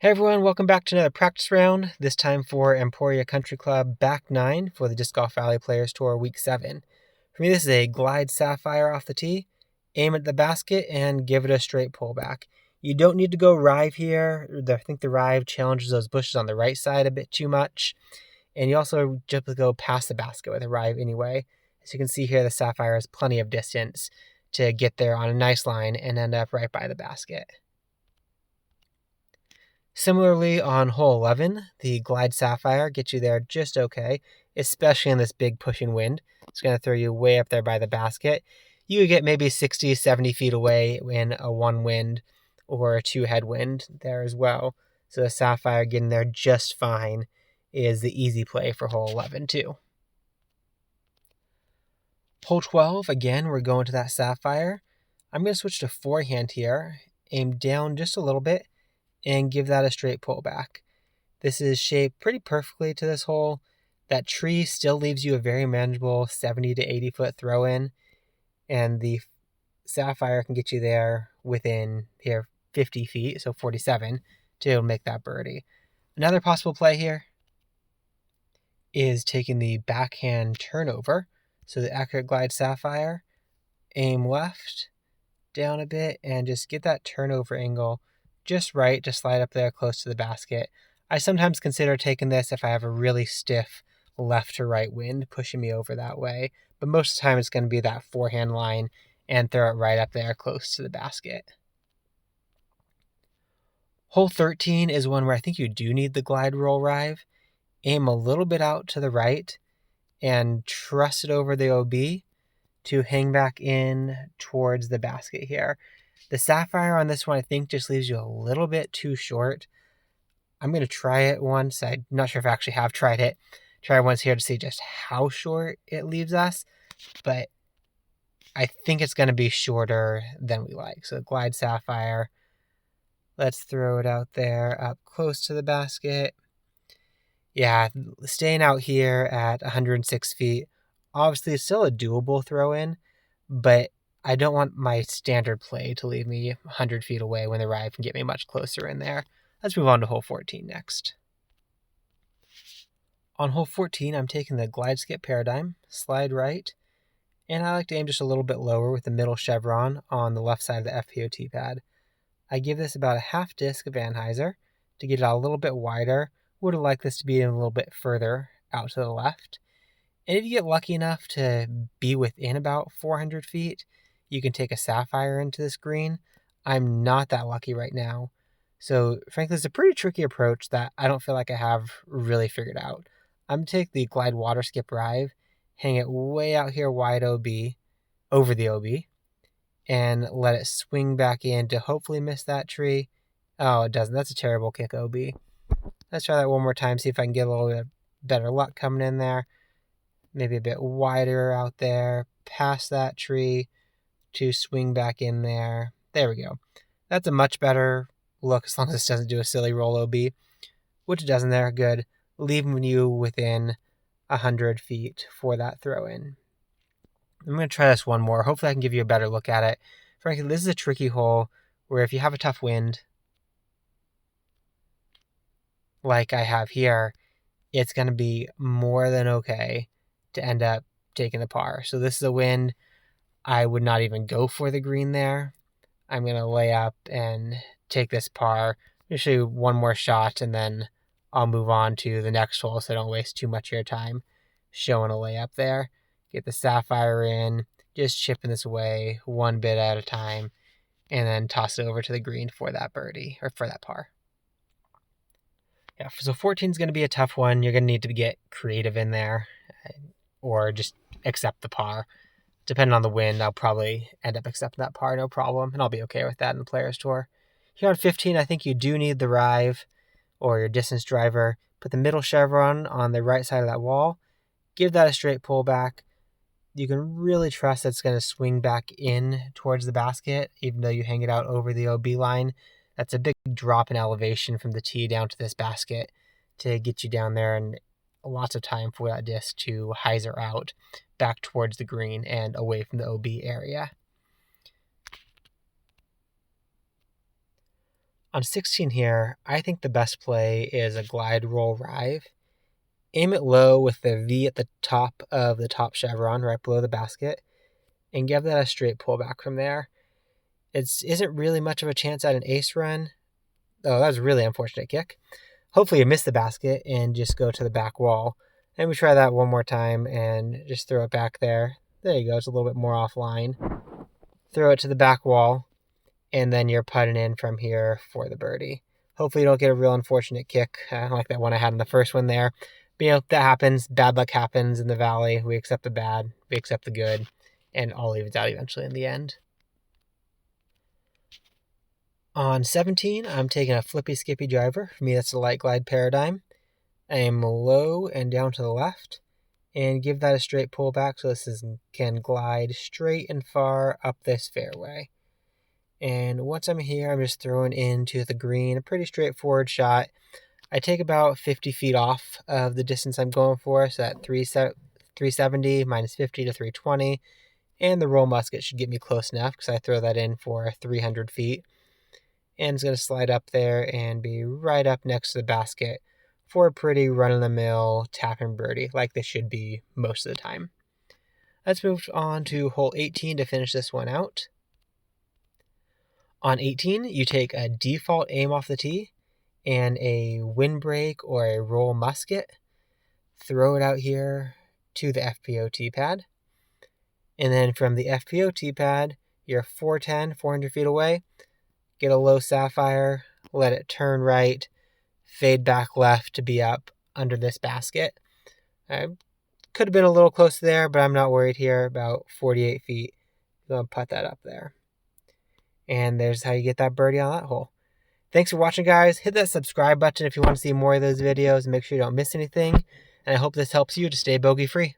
Hey everyone, welcome back to another practice round, this time for Emporia Country Club back 9 for the Disc Golf Valley Players Tour Week 7. For me, this is a glide sapphire off the tee, aim at the basket, and give it a straight pullback. You don't need to go rive here. I think the rive challenges those bushes on the right side a bit too much, and you also just go past the basket with a rive anyway. As you can see here, the sapphire has plenty of distance to get there on a nice line and end up right by the basket. Similarly, on hole 11, the glide sapphire gets you there just okay, especially in this big pushing wind. It's going to throw you way up there by the basket. You could get maybe 60, 70 feet away in a one wind or a two headwind there as well. So the sapphire getting there just fine is the easy play for hole 11 too. Hole 12, again, we're going to that sapphire. I'm going to switch to forehand here, aim down just a little bit, and give that a straight pullback. This is shaped pretty perfectly to this hole. That tree still leaves you a very manageable 70 to 80 foot throw in, and the sapphire can get you there within here 50 feet, so 47, to make that birdie. Another possible play here is taking the backhand turnover. So the accurate glide sapphire, aim left, down a bit, and just get that turnover angle just right to slide up there close to the basket. I sometimes consider taking this if I have a really stiff left to right wind pushing me over that way, but most of the time it's going to be that forehand line and throw it right up there close to the basket. Hole 13 is one where I think you do need the glide roll rive. Aim a little bit out to the right and trust it over the OB to hang back in towards the basket here. The sapphire on this one, I think, just leaves you a little bit too short. I'm going to try it once. I'm not sure if I actually have tried it. Try it once here to see just how short it leaves us, but I think it's going to be shorter than we like. So glide sapphire. Let's throw it out there up close to the basket. Yeah, staying out here at 106 feet, obviously it's still a doable throw in, but I don't want my standard play to leave me 100 feet away when the rive can get me much closer in there. Let's move on to hole 14 next. On hole 14, I'm taking the glide skip paradigm, slide right, and I like to aim just a little bit lower with the middle chevron on the left side of the FPOT pad. I give this about a half disc of Anheuser to get it out a little bit wider. Would have liked this to be a little bit further out to the left. And if you get lucky enough to be within about 400 feet, you can take a sapphire into this green. I'm not that lucky right now. So frankly, it's a pretty tricky approach that I don't feel like I have really figured out. I'm going to take the glide water skip rive, hang it way out here wide over the OB, and let it swing back in to hopefully miss that tree. Oh, it doesn't. That's a terrible kick, OB. Let's try that one more time, see if I can get a little bit better luck coming in there. Maybe a bit wider out there, past that tree to swing back in there. There we go. That's a much better look as long as this doesn't do a silly roll OB, which it doesn't there. Good. Leaving you within 100 feet for that throw in. I'm going to try this one more. Hopefully I can give you a better look at it. Frankly, this is a tricky hole where if you have a tough wind, like I have here, it's going to be more than okay to end up taking the par. So this is a wind. I would not even go for the green there. I'm going to lay up and take this par. I'll show you one more shot and then I'll move on to the next hole so I don't waste too much of your time showing a layup there. Get the sapphire in, just chipping this away one bit at a time, and then toss it over to the green for that birdie, or for that par. Yeah, so 14 is going to be a tough one. You're going to need to get creative in there or just accept the par. Depending on the wind, I'll probably end up accepting that par, no problem, and I'll be okay with that in the Players Tour. Here on 15, I think you do need the rive or your distance driver. Put the middle chevron on the right side of that wall. Give that a straight pullback. You can really trust that it's going to swing back in towards the basket, even though you hang it out over the OB line. That's a big drop in elevation from the tee down to this basket to get you down there, and lots of time for that disc to hyzer out back towards the green and away from the OB area. On 16 here, I think the best play is a glide roll rive. Aim it low with the V at the top of the top chevron, right below the basket, and give that a straight pullback from there. It isn't really much of a chance at an ace run. Oh, that was a really unfortunate kick. Hopefully you miss the basket and just go to the back wall. And we try that one more time and just throw it back there. There you go, it's a little bit more offline. Throw it to the back wall, and then you're putting in from here for the birdie. Hopefully you don't get a real unfortunate kick like that one I had in the first one there. But that happens. Bad luck happens in the valley. We accept the bad, we accept the good, and all evens out eventually in the end. On 17, I'm taking a flippy skippy driver. For me, that's a light glide paradigm. I aim low and down to the left and give that a straight pullback so this can glide straight and far up this fairway. And once I'm here, I'm just throwing into the green, a pretty straightforward shot. I take about 50 feet off of the distance I'm going for, so at 370 minus 50 to 320. And the roll musket should get me close enough because I throw that in for 300 feet. And it's going to slide up there and be right up next to the basket for a pretty run-of-the-mill tap and birdie, like this should be most of the time. Let's move on to hole 18 to finish this one out. On 18, you take a default aim off the tee and a windbreak or a roll musket. Throw it out here to the FPO tee pad. And then from the FPO tee pad, you're 400 feet away. Get a low sapphire, let it turn right, fade back left to be up under this basket. I could have been a little close there, but I'm not worried here. About 48 feet. I'm going to put that up there. And there's how you get that birdie on that hole. Thanks for watching, guys. Hit that subscribe button if you want to see more of those videos. Make sure you don't miss anything. And I hope this helps you to stay bogey free.